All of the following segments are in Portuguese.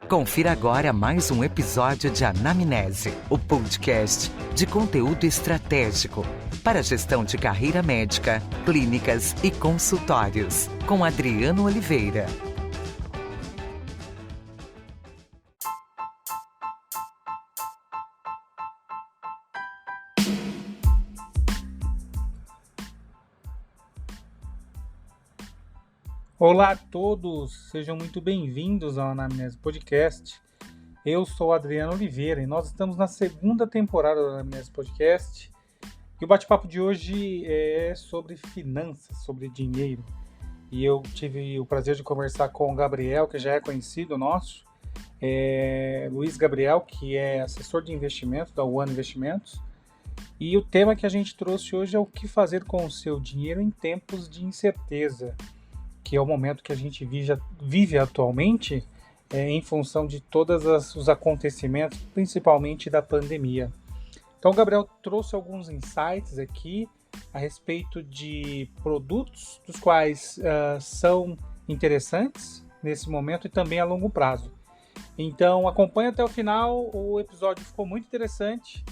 Confira agora mais um episódio de Anamnese, o podcast de conteúdo estratégico para a gestão de carreira médica, clínicas e consultórios, com Adriano Oliveira. Olá a todos, sejam muito bem-vindos ao Anamnese Podcast. Eu sou Adriano Oliveira e nós estamos na segunda temporada do Anamnese Podcast. E o bate-papo de hoje é sobre finanças, sobre dinheiro. E eu tive o prazer de conversar com o Gabriel, que já é conhecido nosso, Luiz Gabriel, que é assessor de investimentos da One Investimentos. E o tema que a gente trouxe hoje é o que fazer com o seu dinheiro em tempos de incerteza, que é o momento que a gente vive atualmente, em função de todos os acontecimentos, principalmente da pandemia. Então, o Gabriel trouxe alguns insights aqui a respeito de produtos dos quais são interessantes nesse momento e também a longo prazo. Então, acompanhe até o final, o episódio ficou muito interessante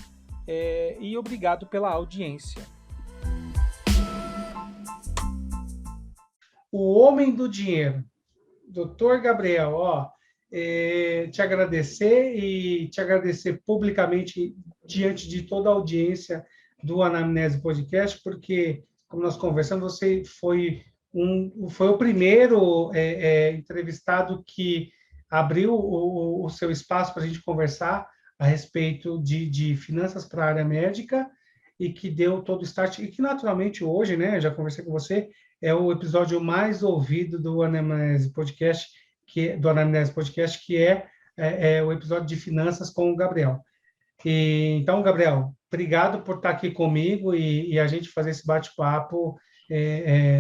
e obrigado pela audiência. O homem do dinheiro, Dr. Gabriel, te agradecer publicamente diante de toda a audiência do Anamnese Podcast, porque, como nós conversamos, você foi o primeiro entrevistado que abriu o seu espaço para a gente conversar a respeito de finanças para a área médica e que deu todo o start, e que naturalmente hoje, né, já conversei com você, é o episódio mais ouvido do Anamnese Podcast, que é o episódio de finanças com o Gabriel. Então, Gabriel, obrigado por estar aqui comigo e a gente fazer esse bate-papo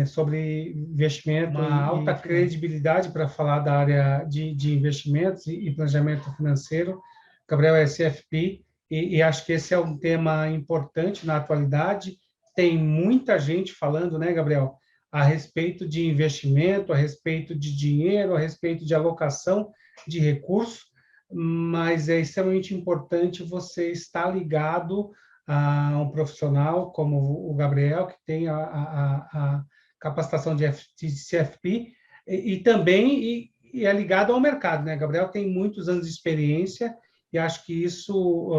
sobre investimento, uma alta credibilidade para falar da área de investimentos e planejamento financeiro. Gabriel é CFP e acho que esse é um tema importante na atualidade. Tem muita gente falando, né, Gabriel, a respeito de investimento, a respeito de dinheiro, a respeito de alocação de recursos, mas é extremamente importante você estar ligado a um profissional como o Gabriel, que tem a capacitação de CFP, e também é ligado ao mercado, né? Gabriel tem muitos anos de experiência e acho que isso,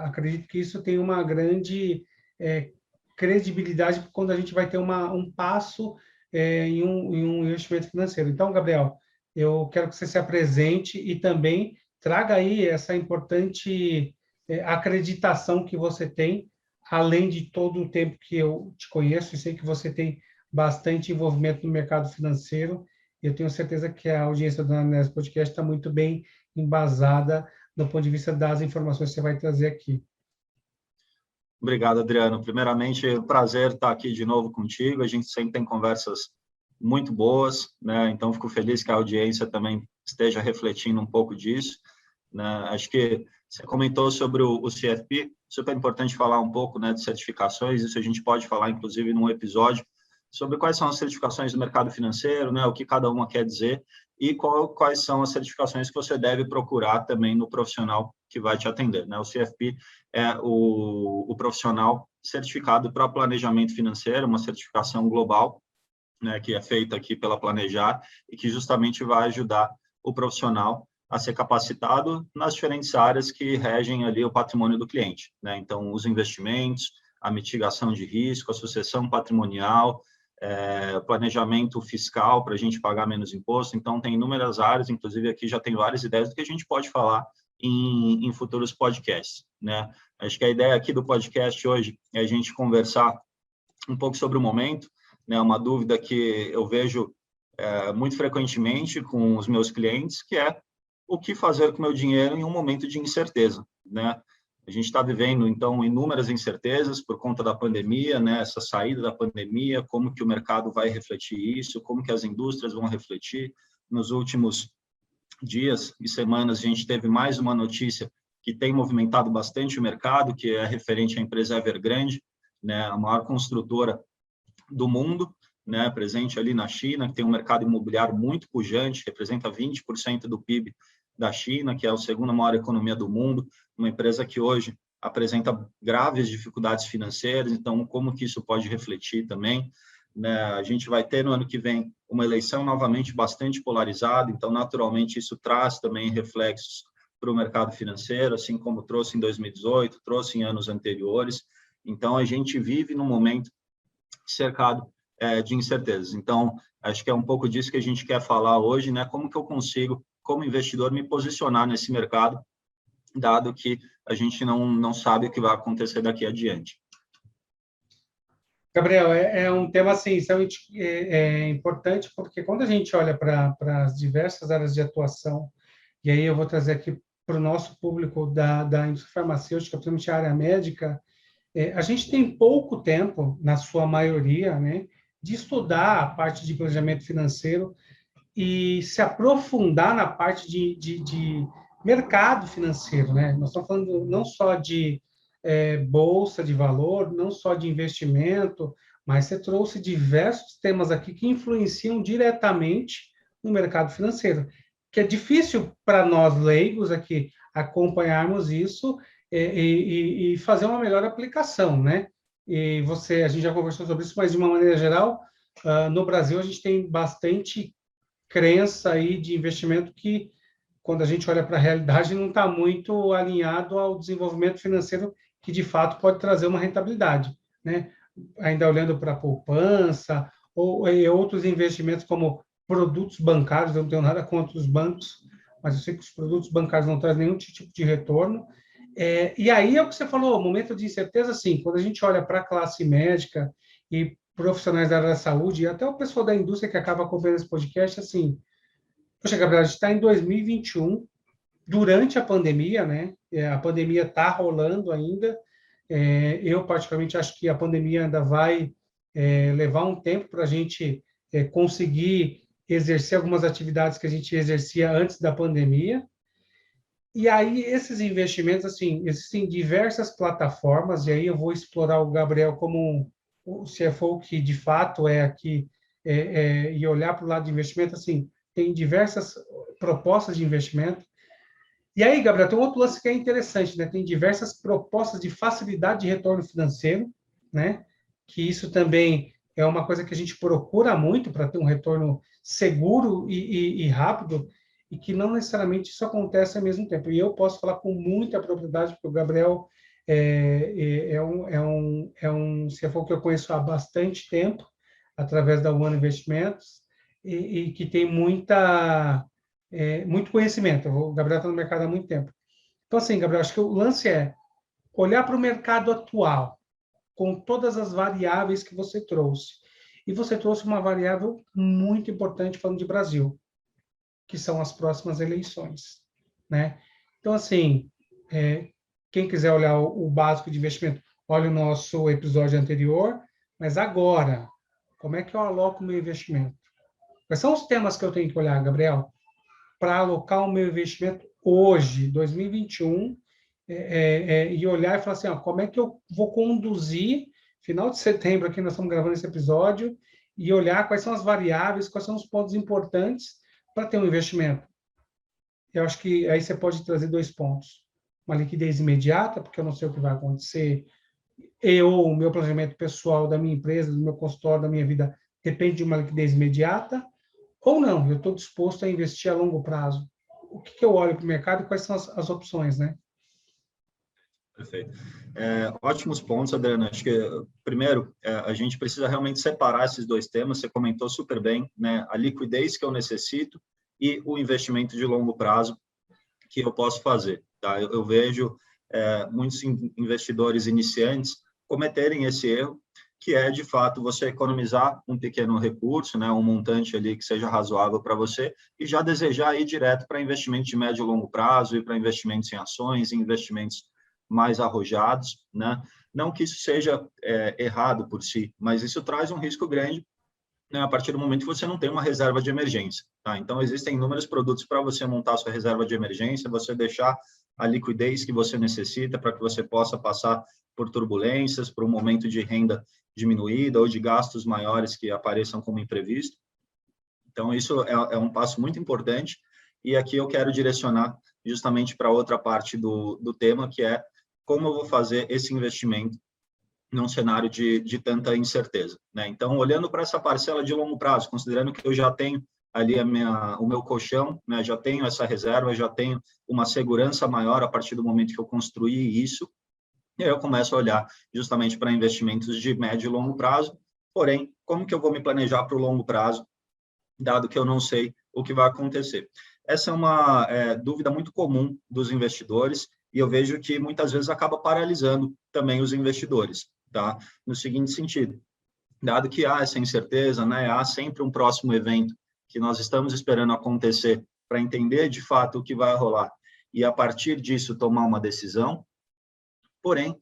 acredito que isso tem uma grande credibilidade quando a gente vai ter um passo em um investimento financeiro. Então, Gabriel, eu quero que você se apresente e também traga aí essa importante acreditação que você tem, além de todo o tempo que eu te conheço e sei que você tem bastante envolvimento no mercado financeiro. Eu tenho certeza que a audiência do Anamnese Podcast está muito bem embasada do ponto de vista das informações que você vai trazer aqui. Obrigado, Adriano. Primeiramente, é um prazer estar aqui de novo contigo. A gente sempre tem conversas muito boas, né? Então, fico feliz que a audiência também esteja refletindo um pouco disso, né? Acho que você comentou sobre o CFP, super importante falar um pouco, né, de certificações. Isso a gente pode falar, inclusive, num episódio sobre quais são as certificações do mercado financeiro, né, o que cada uma quer dizer e quais são as certificações que você deve procurar também no profissional que vai te atender, né? O CFP é o profissional certificado para planejamento financeiro, uma certificação global, né, que é feita aqui pela Planejar e que justamente vai ajudar o profissional a ser capacitado nas diferentes áreas que regem ali o patrimônio do cliente, né? Então, os investimentos, a mitigação de risco, a sucessão patrimonial, planejamento fiscal para a gente pagar menos imposto. Então, tem inúmeras áreas, inclusive aqui já tem várias ideias do que a gente pode falar em futuros podcasts, né? Acho que a ideia aqui do podcast hoje é a gente conversar um pouco sobre o momento, né? Uma dúvida que eu vejo muito frequentemente com os meus clientes, que é o que fazer com o meu dinheiro em um momento de incerteza, né? A gente está vivendo, então, inúmeras incertezas por conta da pandemia, né? Essa saída da pandemia, como que o mercado vai refletir isso, como que as indústrias vão refletir. Nos últimos dias e semanas, a gente teve mais uma notícia que tem movimentado bastante o mercado, que é referente à empresa Evergrande, né? A maior construtora do mundo, né? Presente ali na China, que tem um mercado imobiliário muito pujante, representa 20% do PIB da China, que é a segunda maior economia do mundo, uma empresa que hoje apresenta graves dificuldades financeiras, então como que isso pode refletir também, né? A gente vai ter no ano que vem uma eleição novamente bastante polarizada, então naturalmente isso traz também reflexos para o mercado financeiro, assim como trouxe em 2018, trouxe em anos anteriores. Então a gente vive num momento cercado de incertezas. Então acho que é um pouco disso que a gente quer falar hoje, né? Como que eu consigo, como investidor, me posicionar nesse mercado, dado que a gente não sabe o que vai acontecer daqui adiante. Gabriel, é um tema assim, extremamente importante, porque quando a gente olha para as diversas áreas de atuação, e aí eu vou trazer aqui para o nosso público da indústria farmacêutica, principalmente a área médica, a gente tem pouco tempo, na sua maioria, né, de estudar a parte de planejamento financeiro e se aprofundar na parte de mercado financeiro, né? Nós estamos falando não só de bolsa de valor, não só de investimento, mas você trouxe diversos temas aqui que influenciam diretamente no mercado financeiro, que é difícil para nós leigos aqui acompanharmos isso e fazer uma melhor aplicação, né? E a gente já conversou sobre isso, mas de uma maneira geral, no Brasil a gente tem bastante crença aí de investimento que, quando a gente olha para a realidade, não está muito alinhado ao desenvolvimento financeiro que, de fato, pode trazer uma rentabilidade, né? Ainda olhando para a poupança ou outros investimentos como produtos bancários, eu não tenho nada contra os bancos, mas eu sei que os produtos bancários não trazem nenhum tipo de retorno. E aí é o que você falou, momento de incerteza, sim, quando a gente olha para a classe médica e profissionais da área da saúde, e até o pessoal da indústria que acaba acompanhando esse podcast, assim, poxa, Gabriel, a gente está em 2021, durante a pandemia, né? A pandemia está rolando ainda. Eu, particularmente, acho que a pandemia ainda vai levar um tempo para a gente conseguir exercer algumas atividades que a gente exercia antes da pandemia. E aí, esses investimentos, assim, existem diversas plataformas, e aí eu vou explorar o Gabriel como o CFO que, de fato, é aqui, e olhar para o lado de investimento, assim, tem diversas propostas de investimento. E aí, Gabriel, tem um outro lance que é interessante, né? Tem diversas propostas de facilidade de retorno financeiro, né? Que isso também é uma coisa que a gente procura muito para ter um retorno seguro e rápido, e que não necessariamente isso acontece ao mesmo tempo. E eu posso falar com muita propriedade, porque o Gabriel é um CFO que eu conheço há bastante tempo, através da One Investimentos, e que tem muito conhecimento. O Gabriel está no mercado há muito tempo. Então, assim, Gabriel, acho que o lance é olhar para o mercado atual, com todas as variáveis que você trouxe. E você trouxe uma variável muito importante falando de Brasil, que são as próximas eleições, né? Então, assim, quem quiser olhar o básico de investimento, olha o nosso episódio anterior, mas agora, como é que eu aloco o meu investimento? Quais são os temas que eu tenho que olhar, Gabriel, para alocar o meu investimento hoje, 2021, e olhar e falar assim, ó, como é que eu vou conduzir, final de setembro, aqui nós estamos gravando esse episódio, e olhar quais são as variáveis, quais são os pontos importantes para ter um investimento. Eu acho que aí você pode trazer 2 pontos. Uma liquidez imediata, porque eu não sei o que vai acontecer, o meu planejamento pessoal da minha empresa, do meu consultório, da minha vida, depende de uma liquidez imediata, ou não, eu estou disposto a investir a longo prazo. O que eu olho para o mercado e quais são as opções, né? Perfeito. Ótimos pontos, Adriano. Acho que, primeiro, a gente precisa realmente separar esses 2 temas. Você comentou super bem, né? A liquidez que eu necessito e o investimento de longo prazo que eu posso fazer. Tá? Eu vejo muitos investidores iniciantes cometerem esse erro, que é, de fato, você economizar um pequeno recurso, né, um montante ali que seja razoável para você, e já desejar ir direto para investimentos de médio e longo prazo, e para investimentos em ações, investimentos mais arrojados, né? Não que isso seja errado por si, mas isso traz um risco grande, né, a partir do momento que você não tem uma reserva de emergência. Tá? Então, existem inúmeros produtos para você montar a sua reserva de emergência, você deixar a liquidez que você necessita para que você possa passar por turbulências, por um momento de renda diminuída ou de gastos maiores que apareçam como imprevisto. Então, isso é um passo muito importante. E aqui eu quero direcionar justamente para outra parte do tema, que é como eu vou fazer esse investimento num cenário de tanta incerteza, né? Então, olhando para essa parcela de longo prazo, considerando que eu já tenho ali o meu colchão, né? Já tenho essa reserva, já tenho uma segurança maior a partir do momento que eu construí isso, e aí eu começo a olhar justamente para investimentos de médio e longo prazo. Porém, como que eu vou me planejar para o longo prazo, dado que eu não sei o que vai acontecer? Essa é uma dúvida muito comum dos investidores, e eu vejo que muitas vezes acaba paralisando também os investidores, tá? No seguinte sentido, dado que há essa incerteza, né, há sempre um próximo evento que nós estamos esperando acontecer para entender de fato o que vai rolar e a partir disso tomar uma decisão. Porém,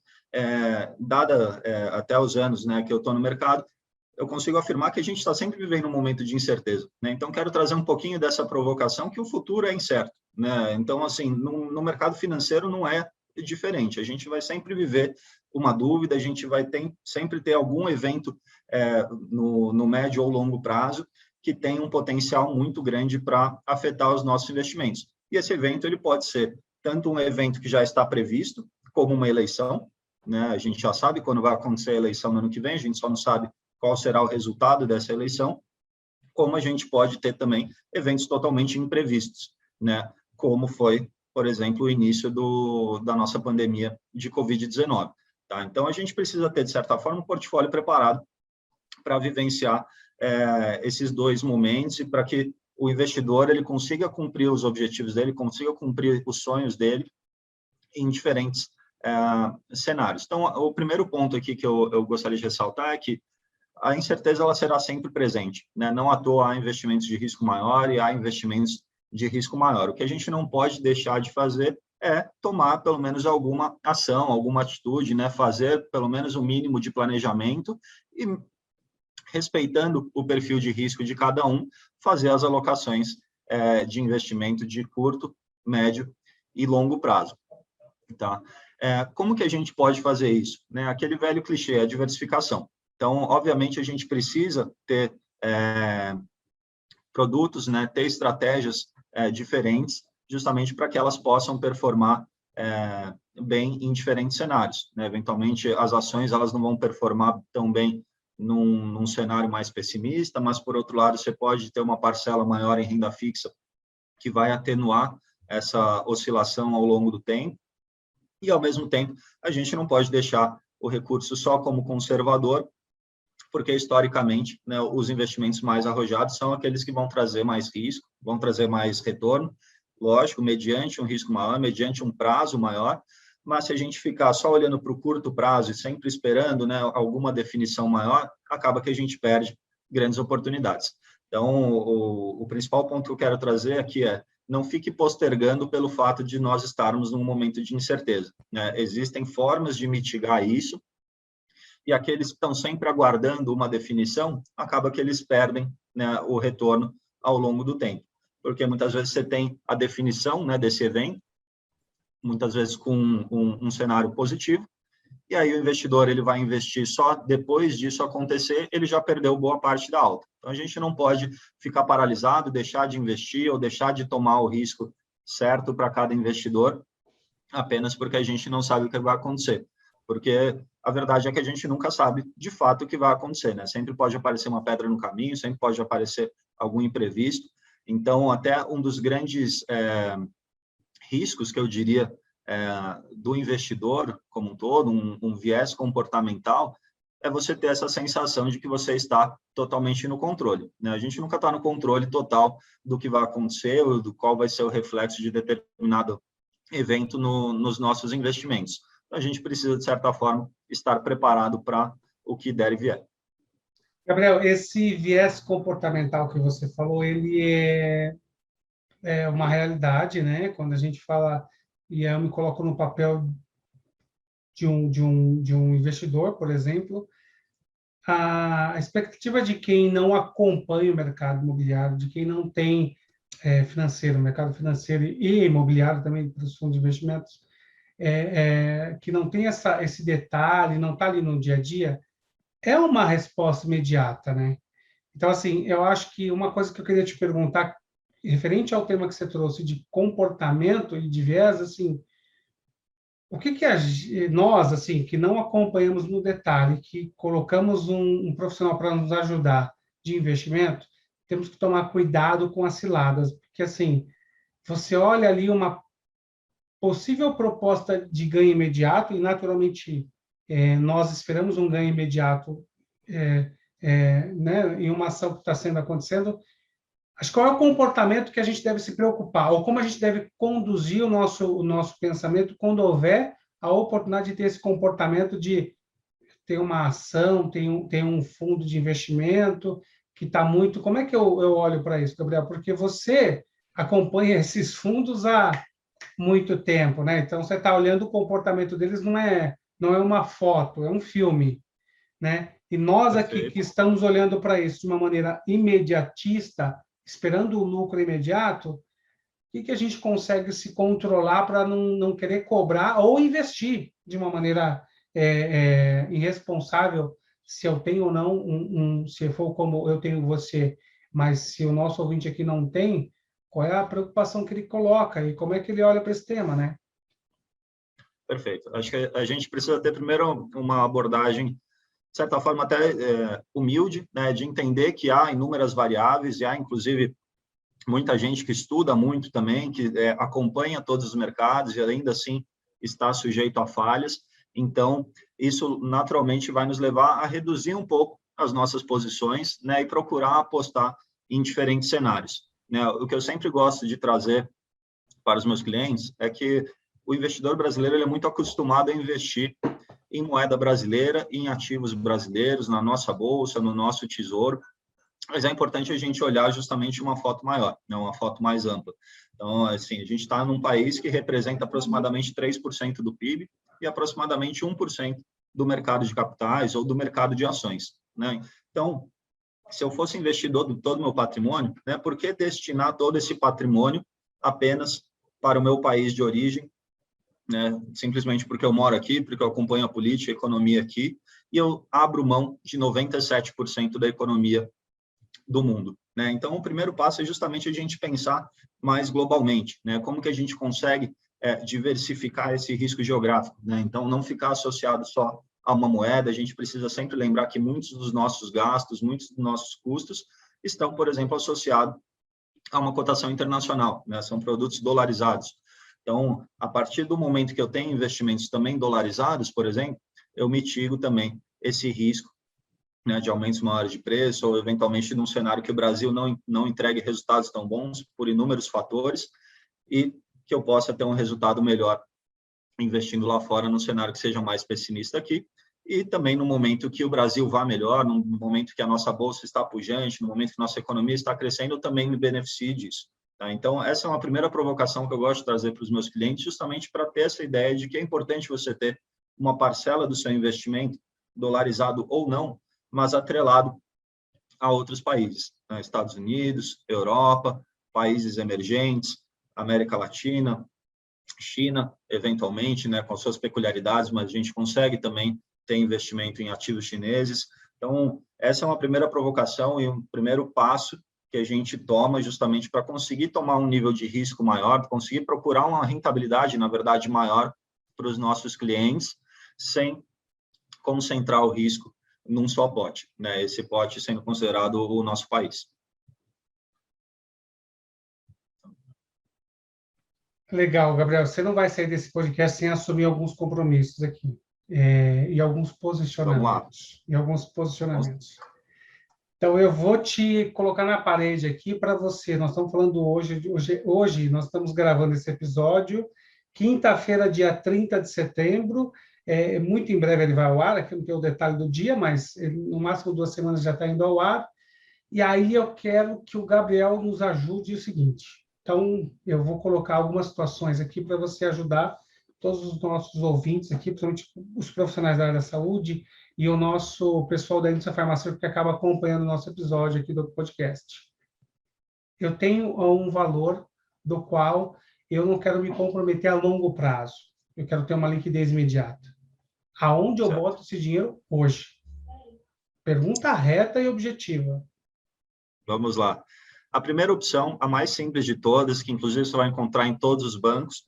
dada até os anos, né, que eu estou no mercado, eu consigo afirmar que a gente está sempre vivendo um momento de incerteza, né? Então, quero trazer um pouquinho dessa provocação, que o futuro é incerto, né? Então, assim, no mercado financeiro não é diferente. A gente vai sempre viver uma dúvida, a gente vai sempre ter algum evento no médio ou longo prazo que tem um potencial muito grande para afetar os nossos investimentos. E esse evento ele pode ser tanto um evento que já está previsto, como uma eleição, né? A gente já sabe quando vai acontecer a eleição no ano que vem, a gente só não sabe qual será o resultado dessa eleição, como a gente pode ter também eventos totalmente imprevistos, né? Como foi, por exemplo, o início da nossa pandemia de Covid-19. Tá? Então, a gente precisa ter, de certa forma, um portfólio preparado para vivenciar esses dois momentos e para que o investidor ele consiga cumprir os objetivos dele, consiga cumprir os sonhos dele em diferentes cenários. Então, o primeiro ponto aqui que eu gostaria de ressaltar é que a incerteza ela será sempre presente, né? Não à toa há investimentos de risco maior e há investimentos de risco maior. O que a gente não pode deixar de fazer é tomar pelo menos alguma ação, alguma atitude, né? Fazer pelo menos o mínimo de planejamento e, respeitando o perfil de risco de cada um, fazer as alocações de investimento de curto, médio e longo prazo. Tá? Como que a gente pode fazer isso? Né? Aquele velho clichê, a diversificação. Então, obviamente, a gente precisa ter produtos, né, ter estratégias diferentes, justamente para que elas possam performar bem em diferentes cenários. Né? Eventualmente, as ações elas não vão performar tão bem num cenário mais pessimista, mas, por outro lado, você pode ter uma parcela maior em renda fixa que vai atenuar essa oscilação ao longo do tempo. E, ao mesmo tempo, a gente não pode deixar o recurso só como conservador, porque, historicamente, né, os investimentos mais arrojados são aqueles que vão trazer mais risco, vão trazer mais retorno, lógico, mediante um risco maior, mediante um prazo maior, mas se a gente ficar só olhando para o curto prazo e sempre esperando, né, alguma definição maior, acaba que a gente perde grandes oportunidades. Então, o principal ponto que eu quero trazer aqui é não fique postergando pelo fato de nós estarmos num momento de incerteza, né? Existem formas de mitigar isso, e aqueles que estão sempre aguardando uma definição, acaba que eles perdem, né, o retorno ao longo do tempo. Porque muitas vezes você tem a definição, né, desse evento, muitas vezes com um cenário positivo, e aí o investidor ele vai investir só depois disso acontecer, ele já perdeu boa parte da alta. Então, a gente não pode ficar paralisado, deixar de investir ou deixar de tomar o risco certo para cada investidor, apenas porque a gente não sabe o que vai acontecer. Porque a verdade é que a gente nunca sabe de fato o que vai acontecer, né? Sempre pode aparecer uma pedra no caminho, sempre pode aparecer algum imprevisto. Então, até um dos grandes riscos que eu diria do investidor como um todo, um viés comportamental, é você ter essa sensação de que você está totalmente no controle, né? A gente nunca está no controle total do que vai acontecer ou do qual vai ser o reflexo de determinado evento nos nossos investimentos. A gente precisa, de certa forma, estar preparado para o que der e vier. Gabriel, esse viés comportamental que você falou, ele é uma realidade, né? Quando a gente fala, e eu me coloco no papel de um investidor, por exemplo, a expectativa de quem não acompanha o mercado imobiliário, de quem não tem mercado financeiro e imobiliário também para os fundos de investimentos, que não tem esse detalhe, não está ali no dia a dia, é uma resposta imediata, né? Então, assim, eu acho que uma coisa que eu queria te perguntar, referente ao tema que você trouxe de comportamento e de viés, assim, o que nós, assim, que não acompanhamos no detalhe, que colocamos um profissional para nos ajudar de investimento, temos que tomar cuidado com as ciladas, porque, assim, você olha ali uma possível proposta de ganho imediato, e, naturalmente, nós esperamos um ganho imediato né, em uma ação que está acontecendo. Acho que qual é o comportamento que a gente deve se preocupar, ou como a gente deve conduzir o nosso pensamento quando houver a oportunidade de ter esse comportamento de ter uma ação, tem um fundo de investimento que está muito... Como é que eu olho para isso, Gabriel? Porque você acompanha esses fundos há muito tempo, né? Então, você está olhando o comportamento deles, não é uma foto, é um filme, né? E nós aqui que estamos olhando para isso de uma maneira imediatista, esperando o lucro imediato, o que a gente consegue se controlar para não querer cobrar ou investir de uma maneira irresponsável, se eu tenho ou não, se for como eu tenho você, mas se o nosso ouvinte aqui não tem, qual é a preocupação que ele coloca e como é que ele olha para esse tema, né? Perfeito. Acho que a gente precisa ter primeiro uma abordagem, de certa forma, até humilde, né, de entender que há inúmeras variáveis e há, inclusive, muita gente que estuda muito também, que acompanha todos os mercados e, ainda assim, está sujeito a falhas. Então, isso, naturalmente, vai nos levar a reduzir um pouco as nossas posições, né, e procurar apostar em diferentes cenários. Né? O que eu sempre gosto de trazer para os meus clientes é que o investidor brasileiro ele é muito acostumado a investir em moeda brasileira, em ativos brasileiros, na nossa bolsa, no nosso tesouro, mas é importante a gente olhar justamente uma foto maior, né, uma foto mais ampla. Então, assim, a gente está num país que representa aproximadamente 3% do PIB e aproximadamente 1% do mercado de capitais ou do mercado de ações, né? Então, se eu fosse investidor de todo o meu patrimônio, né, por que destinar todo esse patrimônio apenas para o meu país de origem, né, simplesmente porque eu moro aqui, porque eu acompanho a política, a economia aqui, e eu abro mão de 97% da economia do mundo, né? Então, o primeiro passo é justamente a gente pensar mais globalmente, né? Como que a gente consegue diversificar esse risco geográfico, né? Então, não ficar associado só a uma moeda, a gente precisa sempre lembrar que muitos dos nossos gastos, muitos dos nossos custos estão, por exemplo, associados a uma cotação internacional, né? São produtos dolarizados. Então, a partir do momento que eu tenho investimentos também dolarizados, por exemplo, eu mitigo também esse risco, né, de aumentos maiores de preço, ou eventualmente num cenário que o Brasil não entregue resultados tão bons por inúmeros fatores, e que eu possa ter um resultado melhor investindo lá fora, num cenário que seja mais pessimista aqui, e também no momento que o Brasil vá melhor, no momento que a nossa bolsa está pujante, no momento que nossa economia está crescendo, eu também me beneficie disso. Tá? Então, essa é uma primeira provocação que eu gosto de trazer para os meus clientes, justamente para ter essa ideia de que é importante você ter uma parcela do seu investimento, dolarizado ou não, mas atrelado a outros países, né? Estados Unidos, Europa, países emergentes, América Latina, China, eventualmente, né, com suas peculiaridades, mas a gente consegue também ter investimento em ativos chineses. Então, essa é uma primeira provocação e um primeiro passo que a gente toma justamente para conseguir tomar um nível de risco maior, conseguir procurar uma rentabilidade, na verdade, maior para os nossos clientes, sem concentrar o risco num só pote, né? Esse pote sendo considerado o nosso país. Legal, Gabriel. Você não vai sair desse podcast sem assumir alguns compromissos aqui e alguns posicionamentos. Então, eu vou te colocar na parede aqui para você. Nós estamos falando hoje nós estamos gravando esse episódio, quinta-feira, dia 30 de setembro. Muito em breve ele vai ao ar, aqui não tem o detalhe do dia, mas no máximo 2 semanas já está indo ao ar. E aí eu quero que o Gabriel nos ajude o seguinte. Então, eu vou colocar algumas situações aqui para você ajudar todos os nossos ouvintes aqui, principalmente os profissionais da área da saúde e o nosso pessoal da indústria farmacêutica que acaba acompanhando o nosso episódio aqui do podcast. Eu tenho um valor do qual eu não quero me comprometer a longo prazo. Eu quero ter uma liquidez imediata. Aonde eu boto esse dinheiro hoje? Pergunta reta e objetiva. Vamos lá. A primeira opção, a mais simples de todas, que inclusive você vai encontrar em todos os bancos,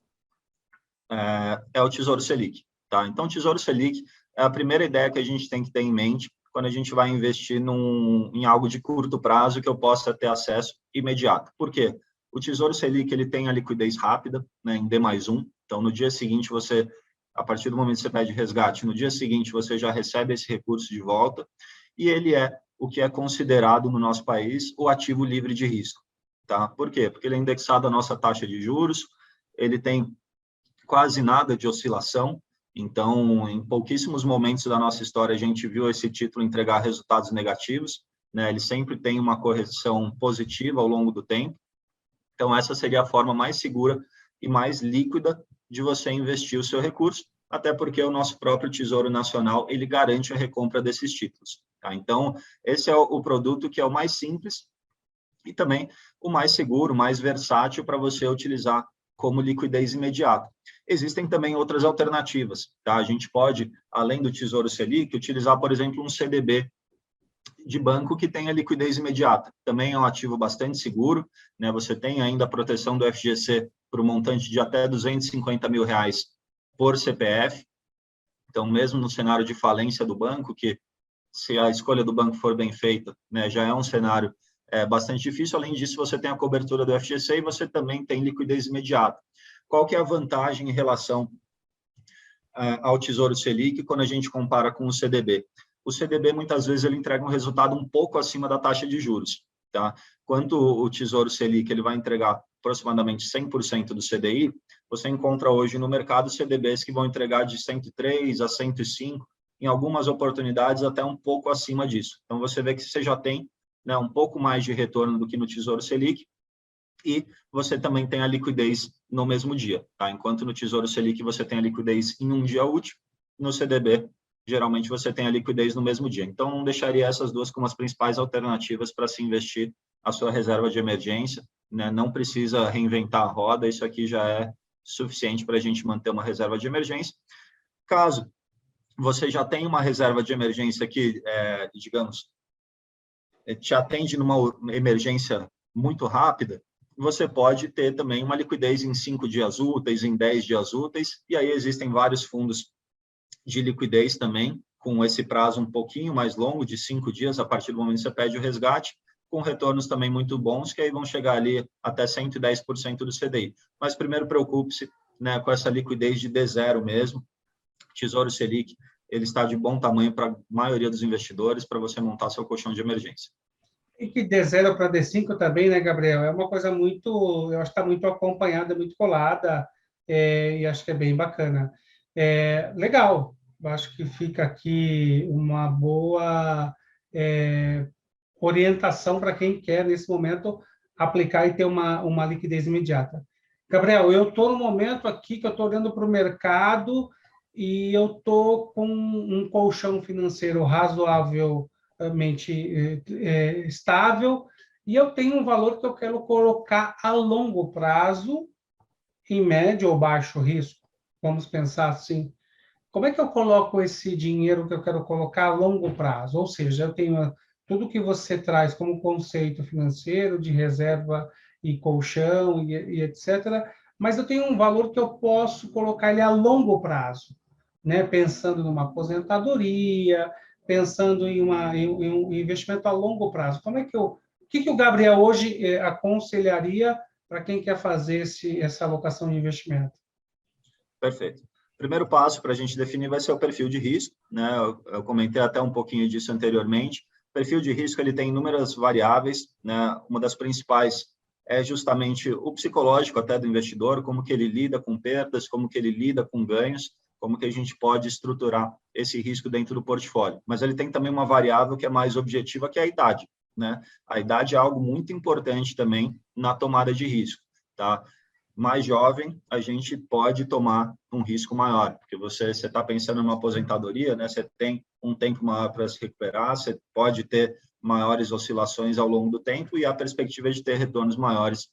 é o Tesouro Selic. Tá? Então, o Tesouro Selic é a primeira ideia que a gente tem que ter em mente quando a gente vai investir em algo de curto prazo que eu possa ter acesso imediato. Por quê? O Tesouro Selic ele tem a liquidez rápida, né, em D+1. Então, no dia seguinte, a partir do momento que você pede resgate, no dia seguinte você já recebe esse recurso de volta, e ele é o que é considerado no nosso país o ativo livre de risco. Tá? Por quê? Porque ele é indexado à nossa taxa de juros, ele tem quase nada de oscilação, então, em pouquíssimos momentos da nossa história, a gente viu esse título entregar resultados negativos, né? Ele sempre tem uma correção positiva ao longo do tempo. Então, essa seria a forma mais segura e mais líquida de você investir o seu recurso, até porque o nosso próprio Tesouro Nacional, ele garante a recompra desses títulos. Tá? Então, esse é o produto que é o mais simples e também o mais seguro, mais versátil para você utilizar como liquidez imediata. Existem também outras alternativas. Tá? A gente pode, além do Tesouro Selic, utilizar, por exemplo, um CDB de banco que tenha liquidez imediata. Também é um ativo bastante seguro, né? Você tem ainda a proteção do FGC para o montante de até R$250 mil por CPF. Então, mesmo no cenário de falência do banco, que se a escolha do banco for bem feita, né, já é um cenário bastante difícil. Além disso, você tem a cobertura do FGC e você também tem liquidez imediata. Qual que é a vantagem em relação ao Tesouro Selic quando a gente compara com o CDB? O CDB, muitas vezes, ele entrega um resultado um pouco acima da taxa de juros. Tá? Quanto o Tesouro Selic ele vai entregar aproximadamente 100% do CDI, você encontra hoje no mercado CDBs que vão entregar de 103 a 105, em algumas oportunidades até um pouco acima disso. Então, você vê que você já tem, né, um pouco mais de retorno do que no Tesouro Selic, e você também tem a liquidez no mesmo dia. Tá? Enquanto no Tesouro Selic você tem a liquidez em um dia útil, no CDB, geralmente você tem a liquidez no mesmo dia. Então, não deixaria essas duas como as principais alternativas para se investir a sua reserva de emergência. Né? Não precisa reinventar a roda, isso aqui já é suficiente para a gente manter uma reserva de emergência. Caso você já tenha uma reserva de emergência que, digamos, te atende numa emergência muito rápida, você pode ter também uma liquidez em 5 dias úteis, em 10 dias úteis, e aí existem vários fundos de liquidez também, com esse prazo um pouquinho mais longo, de 5 dias, a partir do momento que você pede o resgate, com retornos também muito bons, que aí vão chegar ali até 110% do CDI. Mas primeiro preocupe-se, né, com essa liquidez de D0 mesmo. Tesouro Selic, ele está de bom tamanho para a maioria dos investidores, para você montar seu colchão de emergência. E que D0 para D5 também, né, Gabriel? É uma coisa muito, eu acho que está muito acompanhada, muito colada, e acho que é bem bacana. Legal, eu acho que fica aqui uma boa orientação para quem quer, nesse momento, aplicar e ter uma liquidez imediata. Gabriel, eu estou no momento aqui que eu estou olhando para o mercado e eu estou com um colchão financeiro razoável estável, e eu tenho um valor que eu quero colocar a longo prazo, em médio ou baixo risco. Vamos pensar assim. Como é que eu coloco esse dinheiro que eu quero colocar a longo prazo? Ou seja, eu tenho tudo que você traz como conceito financeiro, de reserva e colchão e etc., mas eu tenho um valor que eu posso colocar ele a longo prazo, né? Pensando numa aposentadoria, pensando em um investimento a longo prazo. Como é que o que o Gabriel hoje aconselharia para quem quer fazer essa alocação de investimento? Perfeito. Primeiro passo para a gente definir vai ser o perfil de risco, né? Eu comentei até um pouquinho disso anteriormente. O perfil de risco ele tem inúmeras variáveis, né? Uma das principais é justamente o psicológico até do investidor, como que ele lida com perdas, como que ele lida com ganhos, como que a gente pode estruturar esse risco dentro do portfólio. Mas ele tem também uma variável que é mais objetiva, que é a idade, né? A idade é algo muito importante também na tomada de risco, tá? Mais jovem, a gente pode tomar um risco maior, porque você está pensando em uma aposentadoria, né? Você tem um tempo maior para se recuperar, você pode ter maiores oscilações ao longo do tempo e a perspectiva é de ter retornos maiores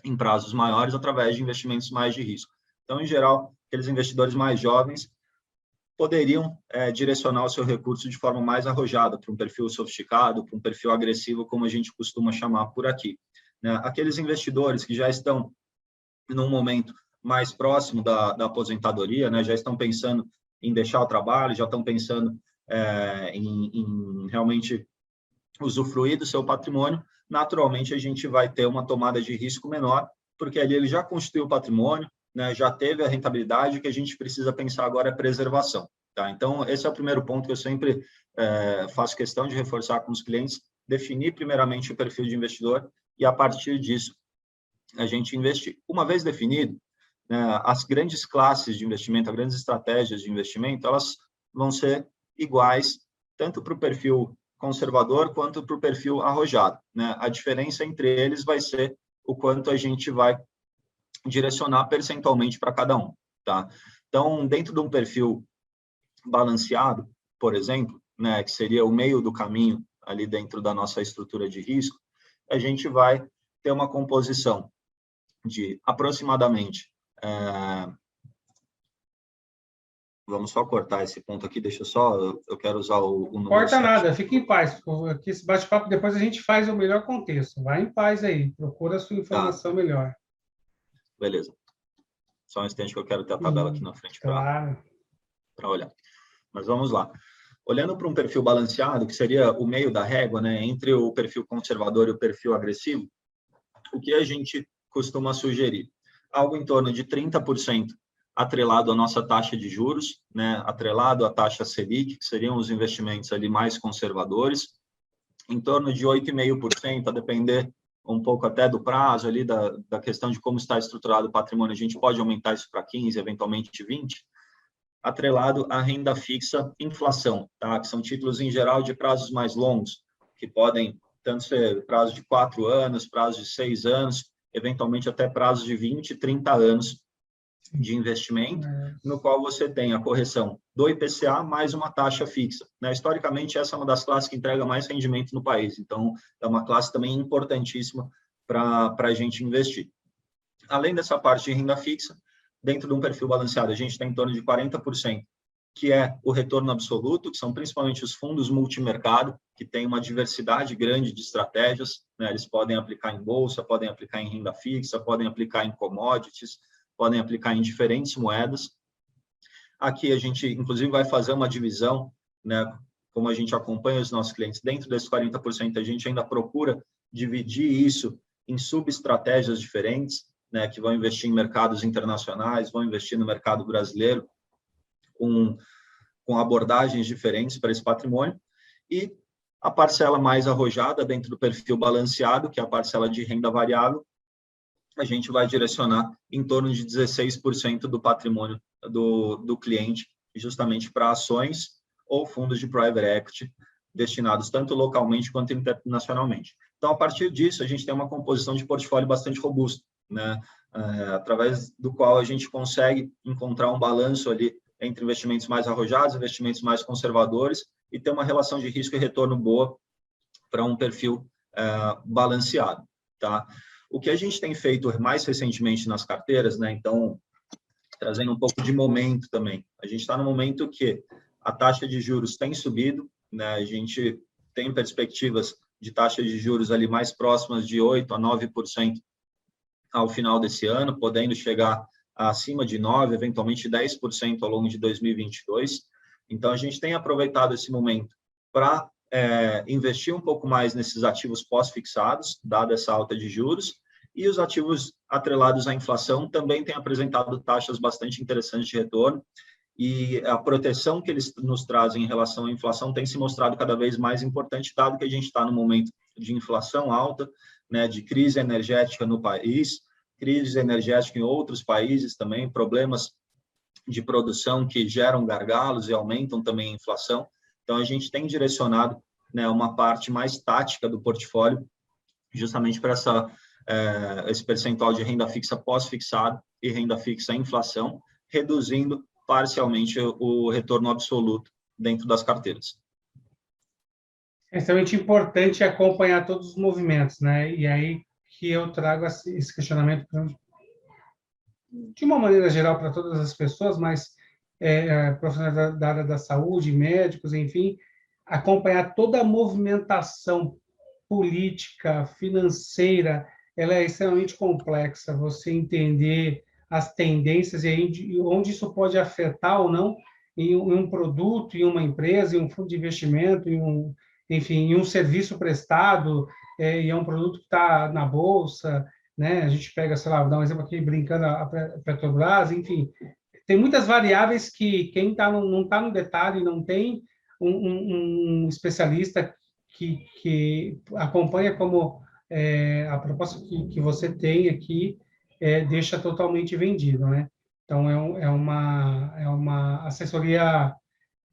em prazos maiores através de investimentos mais de risco. Então, em geral, aqueles investidores mais jovens poderiam direcionar o seu recurso de forma mais arrojada, para um perfil sofisticado, para um perfil agressivo, como a gente costuma chamar por aqui, né? Aqueles investidores que já estão num momento mais próximo da aposentadoria, né, já estão pensando em deixar o trabalho, já estão pensando em realmente usufruir do seu patrimônio, naturalmente a gente vai ter uma tomada de risco menor, porque ali ele já constituiu o patrimônio, né, já teve a rentabilidade, o que a gente precisa pensar agora é preservação. Tá? Então, esse é o primeiro ponto que eu sempre faço questão de reforçar com os clientes, definir primeiramente o perfil de investidor e, a partir disso, a gente investir. Uma vez definido, as grandes classes de investimento, as grandes estratégias de investimento, elas vão ser iguais, tanto para o perfil conservador quanto para o perfil arrojado, né? A diferença entre eles vai ser o quanto a gente vai direcionar percentualmente para cada um, tá? Então, dentro de um perfil balanceado, por exemplo, né, que seria o meio do caminho ali dentro da nossa estrutura de risco, a gente vai ter uma composição de aproximadamente... Vamos só cortar esse ponto aqui, deixa só, eu quero usar o número. Corta nada, fique em paz. Aqui esse bate-papo depois a gente faz o melhor contexto. Vai em paz aí, procura a sua informação melhor. Beleza. Só um instante que eu quero ter a tabela aqui na frente para olhar. Mas vamos lá. Olhando para um perfil balanceado, que seria o meio da régua, né, entre o perfil conservador e o perfil agressivo, o que a gente costuma sugerir? Algo em torno de 30% atrelado à nossa taxa de juros, né, atrelado à taxa Selic, que seriam os investimentos ali mais conservadores, em torno de 8,5%, a depender um pouco até do prazo ali, da questão de como está estruturado o patrimônio, a gente pode aumentar isso para 15%, eventualmente 20%, atrelado à renda fixa inflação, tá? Que são títulos, em geral, de prazos mais longos, que podem tanto ser prazo de 4 anos, prazo de 6 anos, eventualmente até prazo de 20, 30 anos de investimento, no qual você tem a correção do IPCA mais uma taxa fixa, né? Historicamente, essa é uma das classes que entrega mais rendimento no país, então é uma classe também importantíssima para a gente investir. Além dessa parte de renda fixa, dentro de um perfil balanceado, a gente tem em torno de 40%, que é o retorno absoluto, que são principalmente os fundos multimercado, que tem uma diversidade grande de estratégias, né? Eles podem aplicar em bolsa, podem aplicar em renda fixa, podem aplicar em commodities, podem aplicar em diferentes moedas. Aqui a gente, inclusive, vai fazer uma divisão, né? Como a gente acompanha os nossos clientes, dentro desses 40%, a gente ainda procura dividir isso em subestratégias diferentes, né? Que vão investir em mercados internacionais, vão investir no mercado brasileiro, com abordagens diferentes para esse patrimônio. E a parcela mais arrojada dentro do perfil balanceado, que é a parcela de renda variável, a gente vai direcionar em torno de 16% do patrimônio do cliente, justamente para ações ou fundos de private equity, destinados tanto localmente quanto internacionalmente. Então, a partir disso, a gente tem uma composição de portfólio bastante robusta, né? Através do qual a gente consegue encontrar um balanço ali entre investimentos mais arrojados, investimentos mais conservadores, e ter uma relação de risco e retorno boa para um perfil balanceado, tá? O que a gente tem feito mais recentemente nas carteiras, né? Então, trazendo um pouco de momento também. A gente está no momento que a taxa de juros tem subido, né? A gente tem perspectivas de taxa de juros ali mais próximas de 8% a 9% ao final desse ano, podendo chegar acima de 9%, eventualmente 10% ao longo de 2022. Então, a gente tem aproveitado esse momento para investir um pouco mais nesses ativos pós-fixados, dada essa alta de juros, e os ativos atrelados à inflação também têm apresentado taxas bastante interessantes de retorno, e a proteção que eles nos trazem em relação à inflação tem se mostrado cada vez mais importante, dado que a gente está no momento de inflação alta, né, de crise energética no país, crise energética em outros países também, problemas de produção que geram gargalos e aumentam também a inflação. Então, a gente tem direcionado, né, uma parte mais tática do portfólio, justamente para esse percentual de renda fixa pós-fixado e renda fixa inflação, reduzindo parcialmente o retorno absoluto dentro das carteiras. É extremamente importante acompanhar todos os movimentos, né? E aí que eu trago esse questionamento de uma maneira geral para todas as pessoas, mas profissionais da área da saúde, médicos, enfim, acompanhar toda a movimentação política, financeira, ela é extremamente complexa. Você entender as tendências e onde isso pode afetar ou não em um produto, em uma empresa, em um fundo de investimento, enfim, em um serviço prestado, e é um produto que está na bolsa, né? A gente pega, sei lá, vou dar um exemplo aqui, brincando, a Petrobras, enfim, tem muitas variáveis que quem não está no detalhe, não tem um especialista que acompanha como a proposta que você tem aqui deixa totalmente vendido, né? Então, é uma assessoria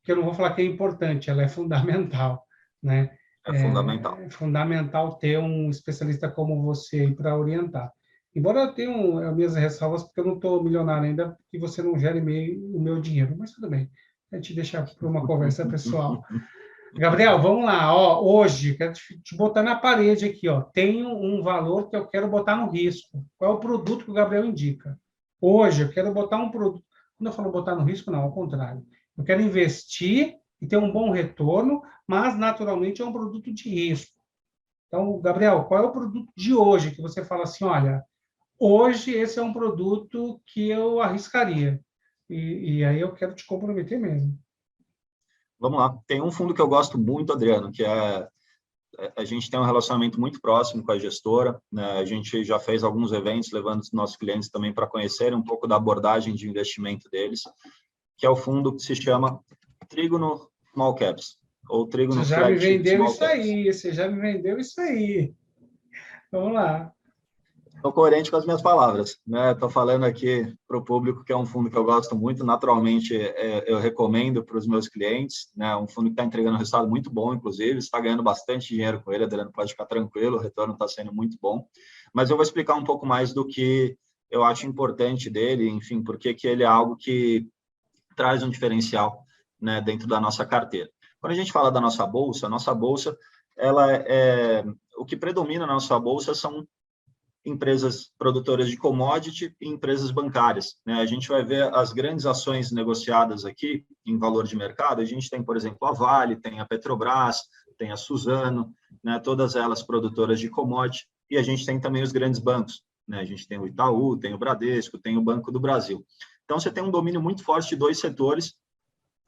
que eu não vou falar que é importante, ela é fundamental, né? É fundamental. É fundamental ter um especialista como você para orientar. Embora eu tenha as minhas ressalvas, porque eu não estou milionário ainda, que você não gere o meu dinheiro, mas tudo bem, a gente deixa para uma conversa pessoal. Gabriel, vamos lá. Ó, hoje, quero te botar na parede aqui. Ó, tenho um valor que eu quero botar no risco. Qual é o produto que o Gabriel indica? Hoje, eu quero botar um produto. Quando eu falo botar no risco, não, ao contrário. Eu quero investir e ter um bom retorno, mas, naturalmente, é um produto de risco. Então, Gabriel, qual é o produto de hoje que você fala assim, olha, hoje esse é um produto que eu arriscaria. E aí eu quero te comprometer mesmo. Vamos lá. Tem um fundo que eu gosto muito, Adriano, que a gente tem um relacionamento muito próximo com a gestora, né? A gente já fez alguns eventos levando os nossos clientes também para conhecerem um pouco da abordagem de investimento deles, que é o fundo que se chama Trígono Small Caps, ou Trígono Você já me Flagship vendeu Small isso Caps. aí, você já me vendeu isso aí. Vamos lá. Estou coerente com as minhas palavras, né? Estou falando aqui para o público que é um fundo que eu gosto muito, naturalmente eu recomendo para os meus clientes, né? Um fundo que está entregando um resultado muito bom, inclusive, está ganhando bastante dinheiro com ele, Adriano, pode ficar tranquilo, o retorno está sendo muito bom. Mas eu vou explicar um pouco mais do que eu acho importante dele, enfim, porque que ele é algo que traz um diferencial, né, dentro da nossa carteira. Quando a gente fala da nossa bolsa, ela o que predomina na nossa bolsa são empresas produtoras de commodity e empresas bancárias, né? A gente vai ver as grandes ações negociadas aqui em valor de mercado. A gente tem, por exemplo, a Vale, tem a Petrobras, tem a Suzano, né? Todas elas produtoras de commodity. E a gente tem também os grandes bancos, né? A gente tem o Itaú, tem o Bradesco, tem o Banco do Brasil. Então, você tem um domínio muito forte de dois setores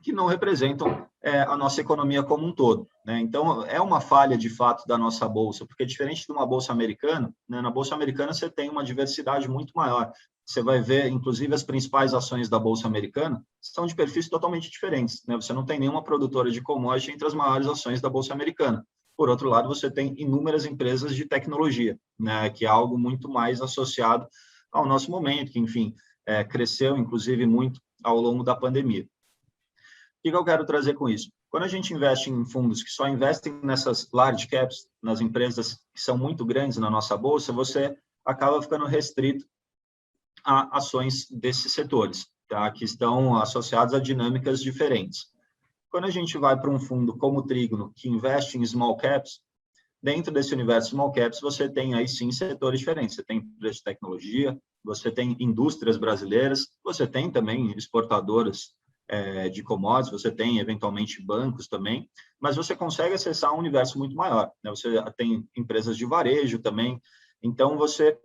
que não representam a nossa economia como um todo, né? Então, é uma falha, de fato, da nossa bolsa, porque diferente de uma bolsa americana, né, na bolsa americana você tem uma diversidade muito maior. Você vai ver, inclusive, as principais ações da bolsa americana são de perfis totalmente diferentes, né? Você não tem nenhuma produtora de commodity entre as maiores ações da bolsa americana. Por outro lado, você tem inúmeras empresas de tecnologia, né, que é algo muito mais associado ao nosso momento, que, enfim, cresceu, inclusive, muito ao longo da pandemia. O que eu quero trazer com isso? Quando a gente investe em fundos que só investem nessas large caps, nas empresas que são muito grandes na nossa bolsa, você acaba ficando restrito a ações desses setores, tá? Que estão associados a dinâmicas diferentes. Quando a gente vai para um fundo como o Trígono, que investe em small caps, dentro desse universo small caps, você tem aí sim setores diferentes. Você tem empresas de tecnologia, você tem indústrias brasileiras, você tem também exportadoras de commodities, você tem eventualmente bancos também, mas você consegue acessar um universo muito maior, né? Você tem empresas de varejo também, então você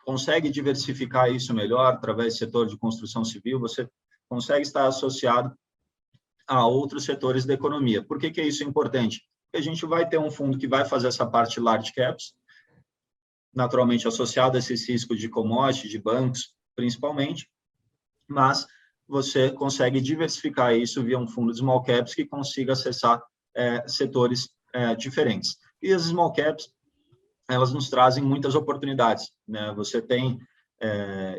consegue diversificar isso melhor através do setor de construção civil, você consegue estar associado a outros setores da economia. Por que isso é importante? Porque a gente vai ter um fundo que vai fazer essa parte large caps, naturalmente associado a esses riscos de commodity, de bancos, principalmente, mas você consegue diversificar isso via um fundo de small caps que consiga acessar setores diferentes. E as small caps, elas nos trazem muitas oportunidades, né? Você tem,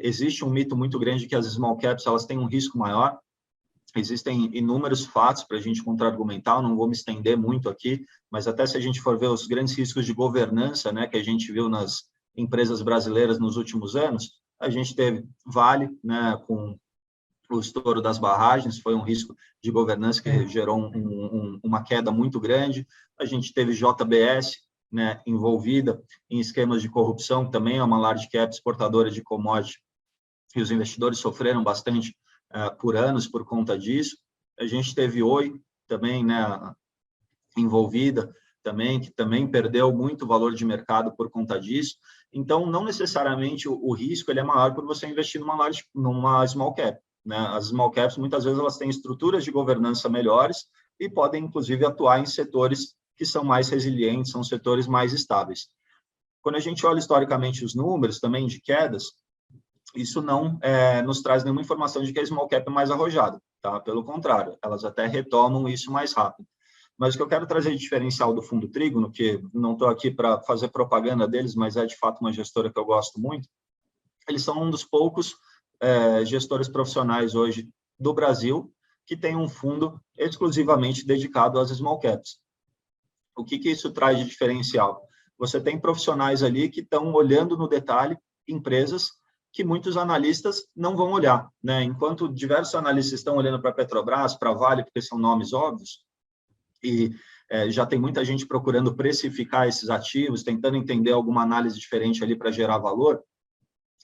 existe um mito muito grande que as small caps, elas têm um risco maior. Existem inúmeros fatos para a gente contra-argumentar, não vou me estender muito aqui, mas até se a gente for ver os grandes riscos de governança, né, que a gente viu nas empresas brasileiras nos últimos anos, a gente teve Vale, né, com o estouro das barragens, foi um risco de governança que gerou uma queda muito grande. A gente teve JBS, né, envolvida em esquemas de corrupção, que também é uma large cap exportadora de commodity, e os investidores sofreram bastante por anos por conta disso. A gente teve Oi também, né, envolvida também, que também perdeu muito valor de mercado por conta disso. Então, não necessariamente o risco ele é maior por você investir numa small cap, né? As small caps, muitas vezes, elas têm estruturas de governança melhores e podem, inclusive, atuar em setores que são mais resilientes, são setores mais estáveis. Quando a gente olha historicamente os números também de quedas, isso não nos traz nenhuma informação de que a small cap é mais arrojada, tá? Pelo contrário, elas até retomam isso mais rápido. Mas o que eu quero trazer de diferencial do Fundo Trígono, que não estou aqui para fazer propaganda deles, mas é de fato uma gestora que eu gosto muito, eles são um dos poucos gestores profissionais hoje do Brasil que tem um fundo exclusivamente dedicado às small caps. O que isso traz de diferencial? Você tem profissionais ali que estão olhando no detalhe empresas que muitos analistas não vão olhar, né? Enquanto diversos analistas estão olhando para a Petrobras, para a Vale, porque são nomes óbvios, e já tem muita gente procurando precificar esses ativos, tentando entender alguma análise diferente ali para gerar valor,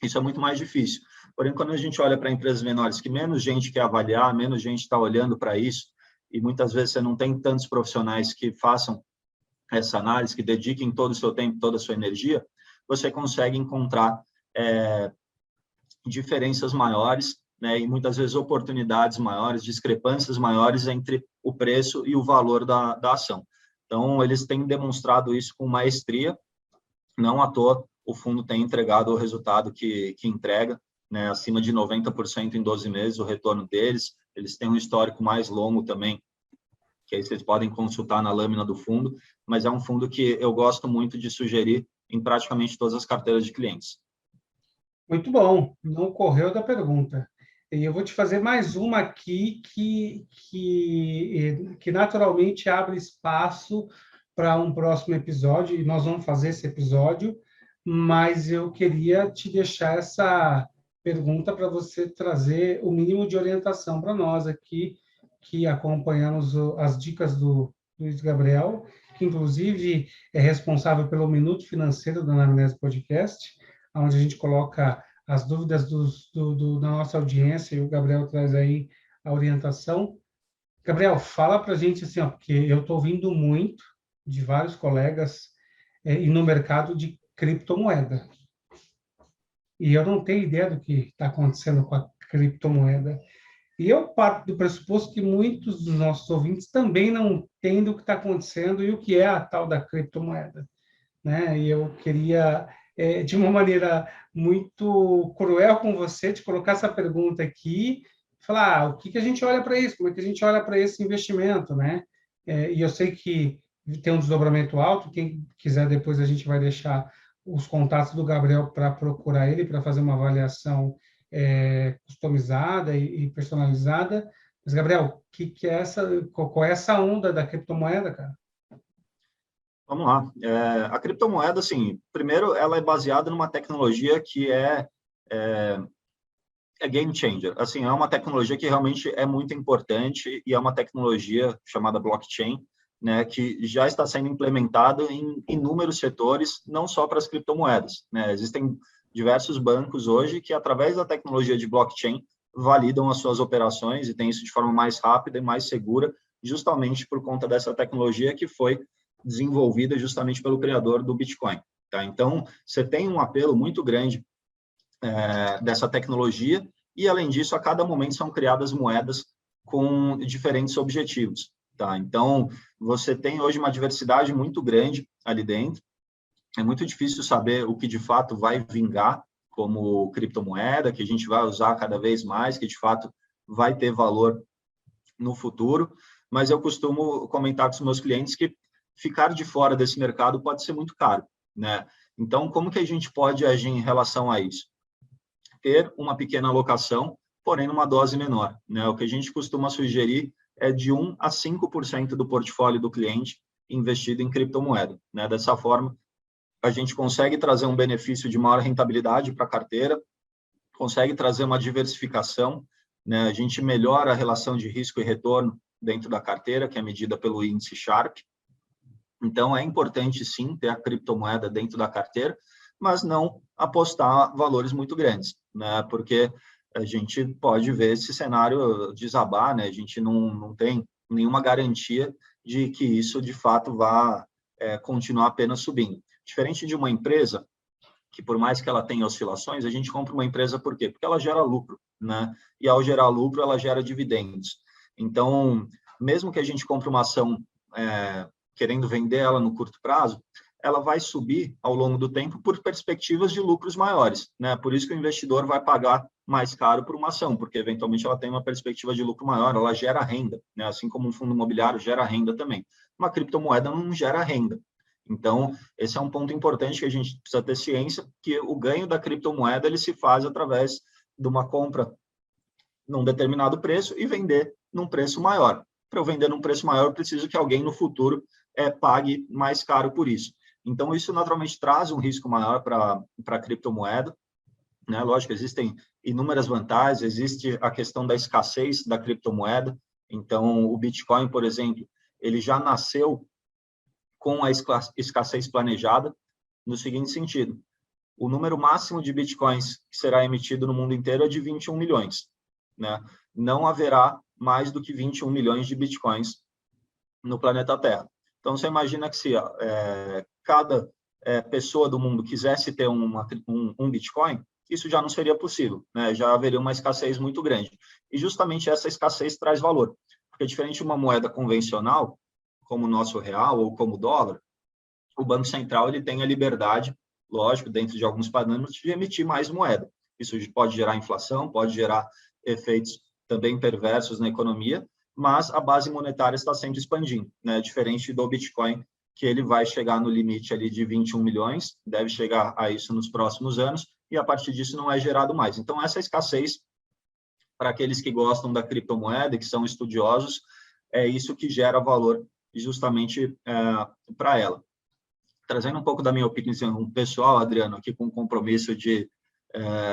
isso é muito mais difícil. Porém, quando a gente olha para empresas menores, que menos gente quer avaliar, menos gente está olhando para isso, e muitas vezes você não tem tantos profissionais que façam essa análise, que dediquem todo o seu tempo, toda a sua energia, você consegue encontrar diferenças maiores, né, e muitas vezes oportunidades maiores, discrepâncias maiores entre o preço e o valor da ação. Então, eles têm demonstrado isso com maestria, não à toa o fundo tem entregado o resultado que entrega, né, acima de 90% em 12 meses, o retorno deles. Eles têm um histórico mais longo também, que aí vocês podem consultar na lâmina do fundo, mas é um fundo que eu gosto muito de sugerir em praticamente todas as carteiras de clientes. Muito bom, não correu da pergunta. E eu vou te fazer mais uma aqui que naturalmente abre espaço para um próximo episódio, e nós vamos fazer esse episódio, mas eu queria te deixar essa pergunta para você trazer o mínimo de orientação para nós aqui, que acompanhamos as dicas do Luiz Gabriel, que inclusive é responsável pelo Minuto Financeiro da Anamnese Podcast, onde a gente coloca as dúvidas da nossa audiência e o Gabriel traz aí a orientação. Gabriel, fala para a gente assim, ó, porque eu estou ouvindo muito de vários colegas e no mercado de criptomoeda. E eu não tenho ideia do que está acontecendo com a criptomoeda. E eu parto do pressuposto que muitos dos nossos ouvintes também não têm do que está acontecendo e o que é a tal da criptomoeda, né? E eu queria, de uma maneira muito cruel com você, te colocar essa pergunta aqui, falar o que a gente olha para isso, como é que a gente olha para esse investimento, né? E eu sei que tem um desdobramento alto, quem quiser depois a gente vai deixar os contatos do Gabriel para procurar ele, para fazer uma avaliação customizada e personalizada. Mas, Gabriel, qual é essa onda da criptomoeda, cara? Vamos lá. A criptomoeda, assim, primeiro, ela é baseada numa tecnologia que é game changer. Assim, é uma tecnologia que realmente é muito importante e é uma tecnologia chamada blockchain, né, que já está sendo implementada em inúmeros setores, não só para as criptomoedas, né? Existem diversos bancos hoje que, através da tecnologia de blockchain, validam as suas operações e tem isso de forma mais rápida e mais segura, justamente por conta dessa tecnologia que foi desenvolvida justamente pelo criador do Bitcoin, tá? Então, você tem um apelo muito grande dessa tecnologia e, além disso, a cada momento são criadas moedas com diferentes objetivos, tá? Então, você tem hoje uma diversidade muito grande ali dentro. É muito difícil saber o que de fato vai vingar como criptomoeda, que a gente vai usar cada vez mais, que de fato vai ter valor no futuro, mas eu costumo comentar com os meus clientes que ficar de fora desse mercado pode ser muito caro, né? Então, como que a gente pode agir em relação a isso? Ter uma pequena alocação, porém numa dose menor, né? O que a gente costuma sugerir é de 1 a 5% do portfólio do cliente investido em criptomoeda, né? Dessa forma, a gente consegue trazer um benefício de maior rentabilidade para a carteira, consegue trazer uma diversificação, né? A gente melhora a relação de risco e retorno dentro da carteira, que é medida pelo índice Sharpe. Então, é importante, sim, ter a criptomoeda dentro da carteira, mas não apostar valores muito grandes, né? Porque a gente pode ver esse cenário desabar, né? A gente não tem nenhuma garantia de que isso, de fato, vá continuar apenas subindo. Diferente de uma empresa, que por mais que ela tenha oscilações, a gente compra uma empresa por quê? Porque ela gera lucro, né? E ao gerar lucro, ela gera dividendos. Então, mesmo que a gente compre uma ação querendo vender ela no curto prazo, ela vai subir ao longo do tempo por perspectivas de lucros maiores, né? Por isso que o investidor vai pagar mais caro por uma ação, porque eventualmente ela tem uma perspectiva de lucro maior, ela gera renda, né? Assim como um fundo imobiliário gera renda também. Uma criptomoeda não gera renda. Então, esse é um ponto importante que a gente precisa ter ciência, que o ganho da criptomoeda ele se faz através de uma compra num determinado preço e vender num preço maior. Para eu vender num preço maior, eu preciso que alguém no futuro pague mais caro por isso. Então, isso naturalmente traz um risco maior para a criptomoeda, né? Lógico, existem inúmeras vantagens, existe a questão da escassez da criptomoeda. Então, o Bitcoin, por exemplo, ele já nasceu com a escassez planejada, no seguinte sentido: o número máximo de bitcoins que será emitido no mundo inteiro é de 21 milhões, né? Não haverá mais do que 21 milhões de bitcoins no planeta Terra. Então, você imagina que se cada pessoa do mundo quisesse ter um bitcoin, isso já não seria possível, né? Já haveria uma escassez muito grande. E justamente essa escassez traz valor, porque diferente de uma moeda convencional, como o nosso real ou como o dólar, o Banco Central ele tem a liberdade, lógico, dentro de alguns parâmetros, de emitir mais moeda. Isso pode gerar inflação, pode gerar efeitos também perversos na economia, mas a base monetária está sempre expandindo, né? Diferente do Bitcoin, que ele vai chegar no limite ali de 21 milhões, deve chegar a isso nos próximos anos, e a partir disso não é gerado mais. Então, essa escassez, para aqueles que gostam da criptomoeda e que são estudiosos, é isso que gera valor justamente para ela. Trazendo um pouco da minha opinião pessoal, Adriano, aqui com o compromisso de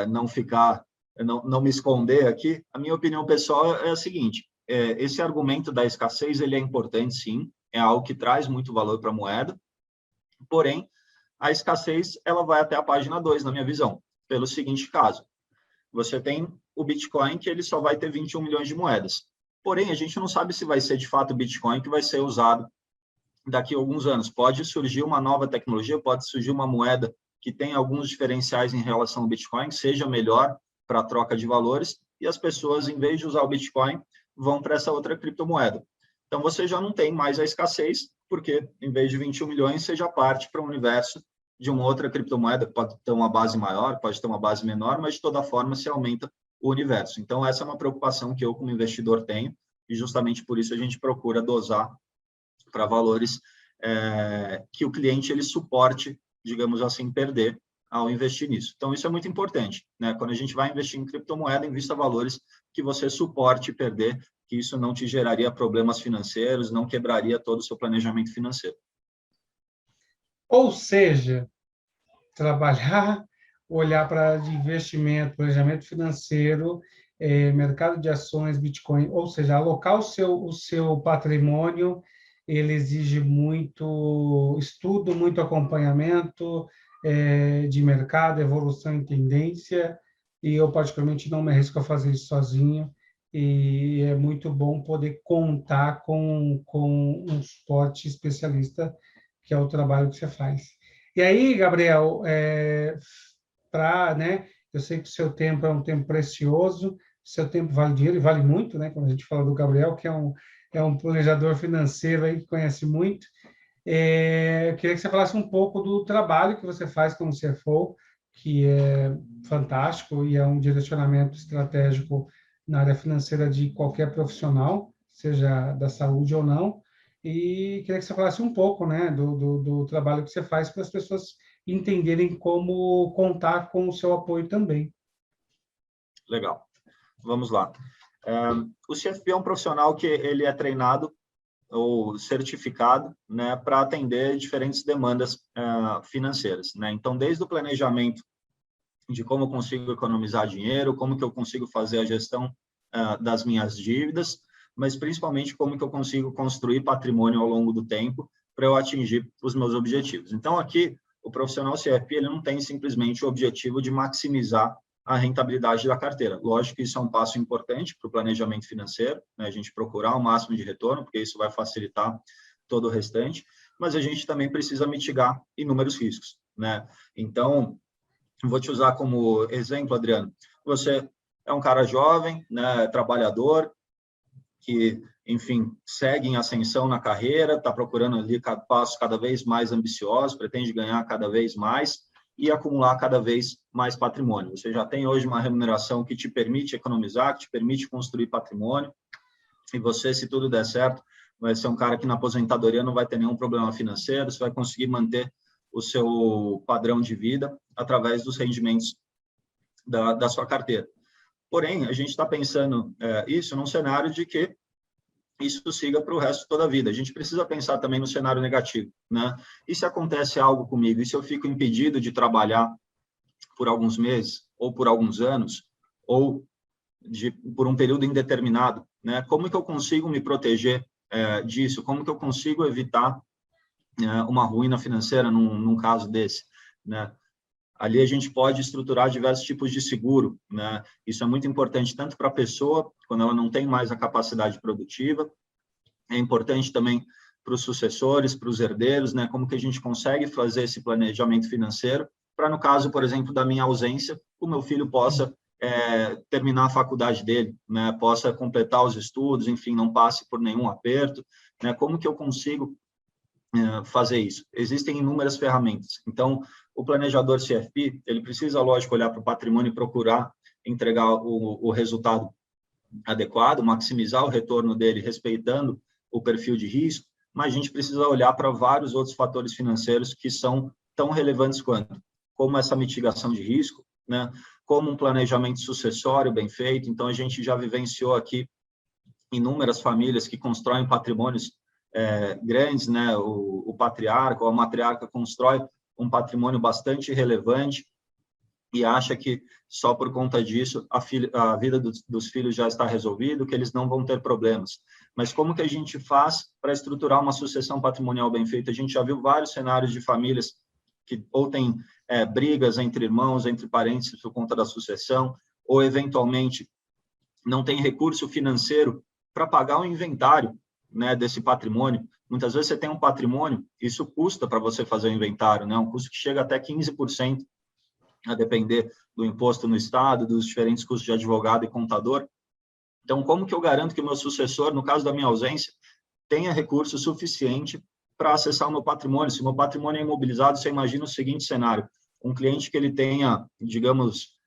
não me esconder aqui, a minha opinião pessoal é a seguinte: esse argumento da escassez ele é importante, sim, é algo que traz muito valor para a moeda, porém, a escassez ela vai até a página 2, na minha visão, pelo seguinte caso: você tem o Bitcoin, que ele só vai ter 21 milhões de moedas. Porém, a gente não sabe se vai ser de fato o Bitcoin que vai ser usado daqui a alguns anos. Pode surgir uma nova tecnologia, pode surgir uma moeda que tenha alguns diferenciais em relação ao Bitcoin, que seja melhor para a troca de valores, e as pessoas, em vez de usar o Bitcoin, vão para essa outra criptomoeda. Então, você já não tem mais a escassez, porque, em vez de 21 milhões, você já parte para o universo de uma outra criptomoeda, que pode ter uma base maior, pode ter uma base menor, mas, de toda forma, se aumenta o universo. Então, essa é uma preocupação que eu, como investidor, tenho, e justamente por isso a gente procura dosar para valores que o cliente ele suporte, digamos assim, perder ao investir nisso. Então, isso é muito importante, né? Quando a gente vai investir em criptomoeda, invista valores que você suporte perder, que isso não te geraria problemas financeiros, não quebraria todo o seu planejamento financeiro. Ou seja, trabalhar, olhar para investimento, planejamento financeiro, mercado de ações, Bitcoin, ou seja, alocar o seu patrimônio, ele exige muito estudo, muito acompanhamento de mercado, evolução e tendência, e eu particularmente não me arrisco a fazer isso sozinho, e é muito bom poder contar com um suporte especialista, que é o trabalho que você faz. E aí, Gabriel, né, eu sei que o seu tempo é um tempo precioso, seu tempo vale dinheiro e vale muito, né? Quando a gente fala do Gabriel, que é um planejador financeiro aí que conhece muito. Eu queria que você falasse um pouco do trabalho que você faz como CFO, que é fantástico e é um direcionamento estratégico na área financeira de qualquer profissional, seja da saúde ou não. E queria que você falasse um pouco, né, do trabalho que você faz para as pessoas entenderem como contar com o seu apoio também. Legal. Vamos lá. O CFP é um profissional que ele é treinado ou certificado, né, para atender diferentes demandas financeiras, né? Então, desde o planejamento de como eu consigo economizar dinheiro, como que eu consigo fazer a gestão das minhas dívidas, mas principalmente como que eu consigo construir patrimônio ao longo do tempo para eu atingir os meus objetivos. Então, aqui, o profissional CFP ele não tem simplesmente o objetivo de maximizar a rentabilidade da carteira. Lógico que isso é um passo importante para o planejamento financeiro, né? A gente procurar o máximo de retorno, porque isso vai facilitar todo o restante, mas a gente também precisa mitigar inúmeros riscos, né? Então, vou te usar como exemplo, Adriano. Você é um cara jovem, né, trabalhador, que, enfim, segue em ascensão na carreira, está procurando ali passos cada vez mais ambiciosos, pretende ganhar cada vez mais e acumular cada vez mais patrimônio. Você já tem hoje uma remuneração que te permite economizar, que te permite construir patrimônio, e você, se tudo der certo, vai ser um cara que na aposentadoria não vai ter nenhum problema financeiro, você vai conseguir manter o seu padrão de vida através dos rendimentos da sua carteira. Porém, a gente está pensando isso num cenário de que isso siga para o resto de toda a vida. A gente precisa pensar também no cenário negativo, né? E se acontece algo comigo? E se eu fico impedido de trabalhar por alguns meses, ou por alguns anos, ou por um período indeterminado, né? Como que eu consigo me proteger disso? Como que eu consigo evitar uma ruína financeira num caso desse, né? Ali a gente pode estruturar diversos tipos de seguro, né? Isso é muito importante tanto para a pessoa, quando ela não tem mais a capacidade produtiva, é importante também para os sucessores, para os herdeiros, né? Como que a gente consegue fazer esse planejamento financeiro para, no caso, por exemplo, da minha ausência, o meu filho possa terminar a faculdade dele, né? Possa completar os estudos, enfim, não passe por nenhum aperto, né? Como que eu consigo fazer isso? Existem inúmeras ferramentas. Então, o planejador CFP, ele precisa, lógico, olhar para o patrimônio e procurar entregar o resultado adequado, maximizar o retorno dele, respeitando o perfil de risco, mas a gente precisa olhar para vários outros fatores financeiros que são tão relevantes quanto, como essa mitigação de risco, né? Como um planejamento sucessório bem feito. Então, a gente já vivenciou aqui inúmeras famílias que constroem patrimônios grandes, né? O patriarca ou a matriarca constrói um patrimônio bastante relevante e acha que só por conta disso a vida dos filhos já está resolvida, que eles não vão ter problemas. Mas como que a gente faz para estruturar uma sucessão patrimonial bem feita? A gente já viu vários cenários de famílias que ou tem brigas entre irmãos, entre parentes por conta da sucessão, ou eventualmente não tem recurso financeiro para pagar o inventário, né, desse patrimônio. Muitas vezes você tem um patrimônio, isso custa para você fazer o inventário, né, um custo que chega até 15%, a depender do imposto no estado, dos diferentes custos de advogado e contador. Então, como que eu garanto que o meu sucessor, no caso da minha ausência, tenha recurso suficiente para acessar o meu patrimônio? Se o meu patrimônio é imobilizado, você imagina o seguinte cenário: um cliente que ele tenha, digamos,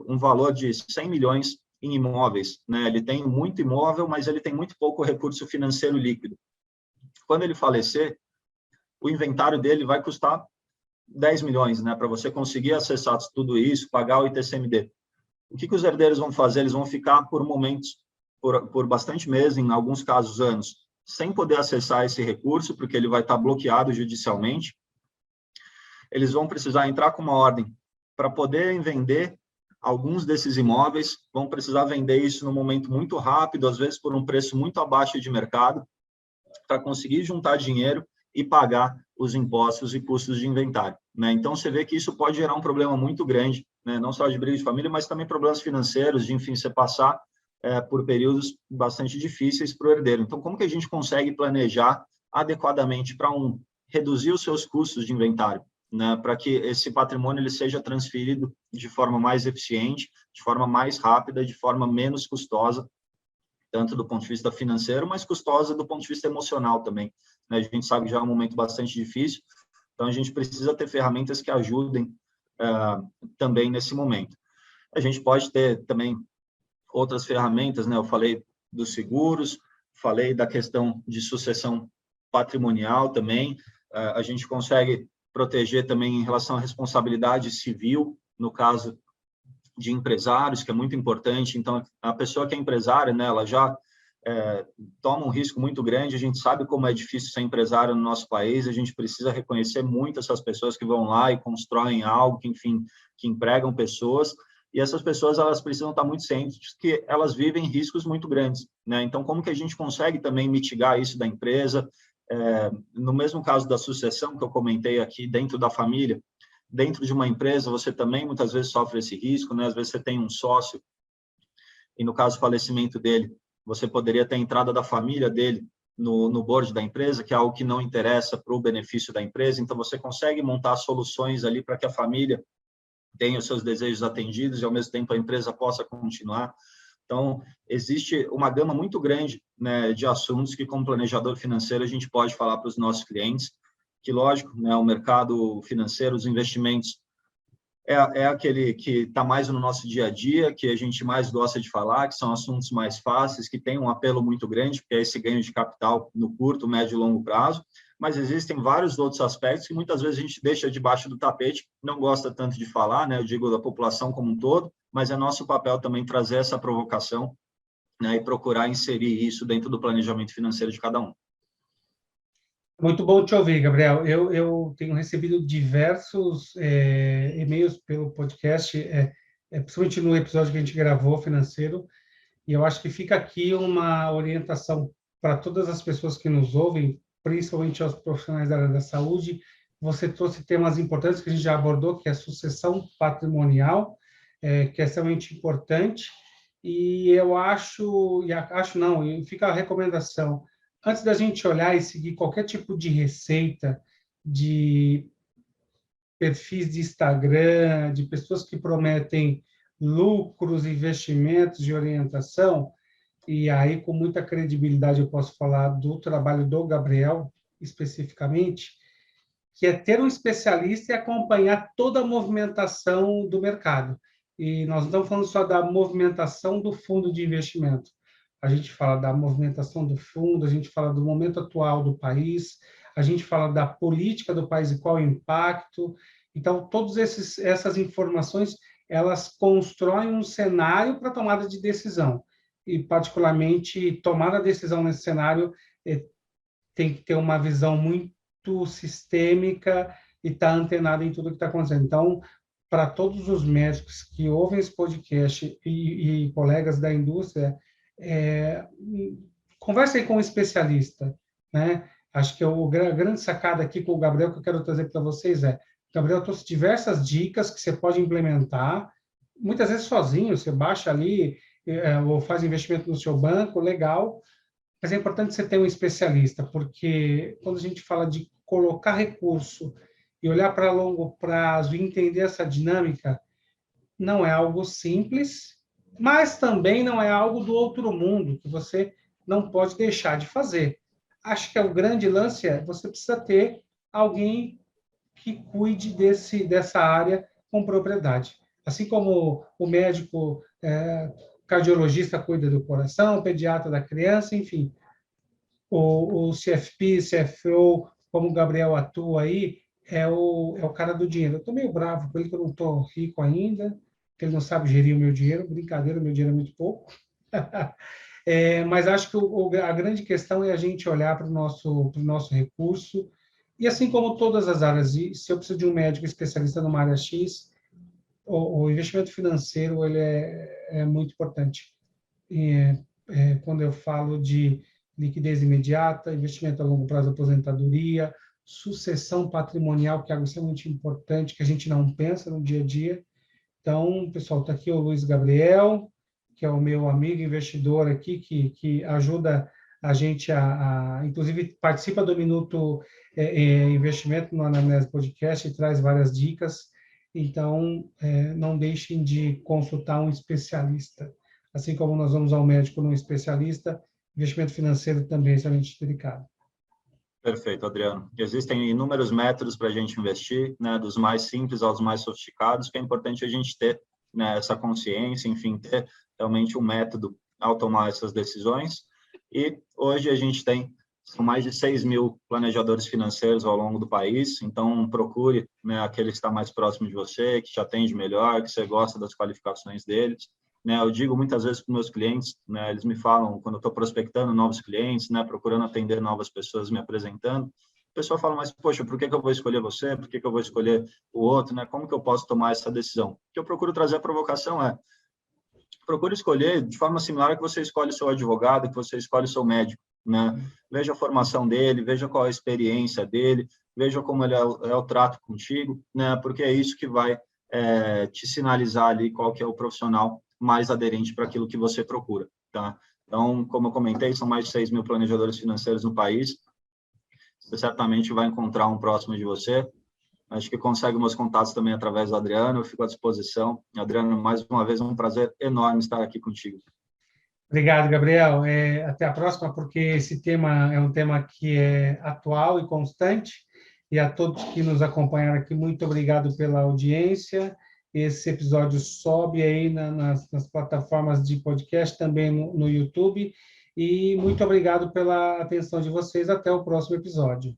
um valor de 100 milhões em imóveis, né? Ele tem muito imóvel, mas ele tem muito pouco recurso financeiro líquido. Quando ele falecer, o inventário dele vai custar 10 milhões, né? Para você conseguir acessar tudo isso, pagar o ITCMD. O que os herdeiros vão fazer? Eles vão ficar por momentos, por bastante meses, em alguns casos anos, sem poder acessar esse recurso, porque ele vai estar bloqueado judicialmente. Eles vão precisar entrar com uma ordem para poderem vender alguns desses imóveis, vão precisar vender isso num momento muito rápido, às vezes por um preço muito abaixo de mercado, para conseguir juntar dinheiro e pagar os impostos e custos de inventário, né? Então, você vê que isso pode gerar um problema muito grande, né? Não só de briga de família, mas também problemas financeiros, de, enfim, você passar por períodos bastante difíceis para o herdeiro. Então, como que a gente consegue planejar adequadamente para, reduzir os seus custos de inventário, né, para que esse patrimônio ele seja transferido de forma mais eficiente, de forma mais rápida, de forma menos custosa, tanto do ponto de vista financeiro, mas custosa do ponto de vista emocional também, né? A gente sabe que já é um momento bastante difícil, então a gente precisa ter ferramentas que ajudem também nesse momento. A gente pode ter também outras ferramentas, né? Eu falei dos seguros, falei da questão de sucessão patrimonial também. A gente consegue proteger também em relação à responsabilidade civil, no caso de empresários, que é muito importante. Então, a pessoa que é empresária, né, ela já toma um risco muito grande. A gente sabe como é difícil ser empresário no nosso país. A gente precisa reconhecer muito essas pessoas que vão lá e constroem algo, que, enfim, que empregam pessoas. E essas pessoas, elas precisam estar muito cientes que elas vivem riscos muito grandes, né? Então, como que a gente consegue também mitigar isso da empresa? No mesmo caso da sucessão que eu comentei aqui dentro da família, dentro de uma empresa, você também muitas vezes sofre esse risco, né? Às vezes você tem um sócio, e no caso do falecimento dele, você poderia ter a entrada da família dele no board da empresa, que é algo que não interessa para o benefício da empresa, então você consegue montar soluções ali para que a família tenha os seus desejos atendidos e, ao mesmo tempo, a empresa possa continuar. Então, existe uma gama muito grande, né, de assuntos que, como planejador financeiro, a gente pode falar para os nossos clientes, que, lógico, né, o mercado financeiro, os investimentos, é aquele que está mais no nosso dia a dia, que a gente mais gosta de falar, que são assuntos mais fáceis, que tem um apelo muito grande, porque é esse ganho de capital no curto, médio e longo prazo, mas existem vários outros aspectos que muitas vezes a gente deixa debaixo do tapete, não gosta tanto de falar, né? Eu digo da população como um todo, mas é nosso papel também trazer essa provocação, né, e procurar inserir isso dentro do planejamento financeiro de cada um. Muito bom te ouvir, Gabriel. Eu tenho recebido diversos e-mails pelo podcast, principalmente no episódio que a gente gravou, financeiro, e eu acho que fica aqui uma orientação para todas as pessoas que nos ouvem, principalmente aos profissionais da área da saúde. Você trouxe temas importantes que a gente já abordou, que é a sucessão patrimonial, que é extremamente importante, e eu acho, não, fica a recomendação, antes da gente olhar e seguir qualquer tipo de receita, de perfis de Instagram, de pessoas que prometem lucros, investimentos de orientação, e aí com muita credibilidade eu posso falar do trabalho do Gabriel, especificamente, que é ter um especialista e acompanhar toda a movimentação do mercado. E nós não estamos falando só da movimentação do fundo de investimento. A gente fala da movimentação do fundo, a gente fala do momento atual do país, a gente fala da política do país e qual é o impacto. Então, todas essas informações, elas constroem um cenário para tomada de decisão. E, particularmente, tomar a decisão nesse cenário tem que ter uma visão muito sistêmica e estar antenado em tudo que está acontecendo. Então, para todos os médicos que ouvem esse podcast e colegas da indústria, conversem com um especialista, né? Acho que a grande sacada aqui com o Gabriel que eu quero trazer para vocês Gabriel trouxe diversas dicas que você pode implementar, muitas vezes sozinho, você baixa ali ou faz investimento no seu banco, legal, mas é importante você ter um especialista, porque quando a gente fala de colocar recurso e olhar para longo prazo e entender essa dinâmica, não é algo simples, mas também não é algo do outro mundo, que você não pode deixar de fazer. Acho que o grande lance você precisa ter alguém que cuide dessa área com propriedade. Assim como o médico cardiologista cuida do coração, o pediatra da criança, enfim, o CFP, CFO, como o Gabriel atua aí, é o cara do dinheiro. Eu estou meio bravo com ele, que eu não estou rico ainda, que ele não sabe gerir o meu dinheiro. Brincadeira, o meu dinheiro é muito pouco. Mas acho que a grande questão é a gente olhar para o nosso recurso, e assim como todas as áreas, se eu preciso de um médico especialista numa área X, o investimento financeiro ele é muito importante. Quando eu falo de liquidez imediata, investimento a longo prazo, aposentadoria, sucessão patrimonial, que é algo extremamente importante, que a gente não pensa no dia a dia. Então, pessoal, está aqui o Luiz Gabriel, que é o meu amigo investidor aqui, que ajuda a gente inclusive, participa do Minuto Investimento no Anamnese Podcast e traz várias dicas. Então, não deixem de consultar um especialista. Assim como nós vamos ao médico num especialista, investimento financeiro também é extremamente delicado. Perfeito, Adriano. Existem inúmeros métodos para a gente investir, né, dos mais simples aos mais sofisticados, que é importante a gente ter, né, essa consciência, enfim, ter realmente um método ao tomar essas decisões. E hoje a gente são mais de 6 mil planejadores financeiros ao longo do país, então procure, né, aquele que está mais próximo de você, que te atende melhor, que você gosta das qualificações deles. Né, eu digo muitas vezes para os meus clientes, né, eles me falam, quando eu estou prospectando novos clientes, né, procurando atender novas pessoas, me apresentando, o pessoal fala, mas, poxa, por que eu vou escolher você? Por que eu vou escolher o outro? Né? Como que eu posso tomar essa decisão? O que eu procuro trazer a provocação procure escolher de forma similar a que você escolhe o seu advogado, que você escolhe o seu médico. né? Veja a formação dele, veja qual é a experiência dele, veja como ele é o trato contigo, né? Porque é isso que vai te sinalizar ali qual que é o profissional mais aderente para aquilo que você procura, tá? Então, como eu comentei, são mais de 6 mil planejadores financeiros no país. Você certamente vai encontrar um próximo de você. Acho que consegue meus contatos também através do Adriano. Eu fico à disposição. Adriano, mais uma vez, é um prazer enorme estar aqui contigo. Obrigado, Gabriel. Até a próxima, porque esse tema é um tema que é atual e constante. E a todos que nos acompanharam aqui, muito obrigado pela audiência. Esse episódio sobe aí nas plataformas de podcast, também no YouTube. E muito obrigado pela atenção de vocês. Até o próximo episódio.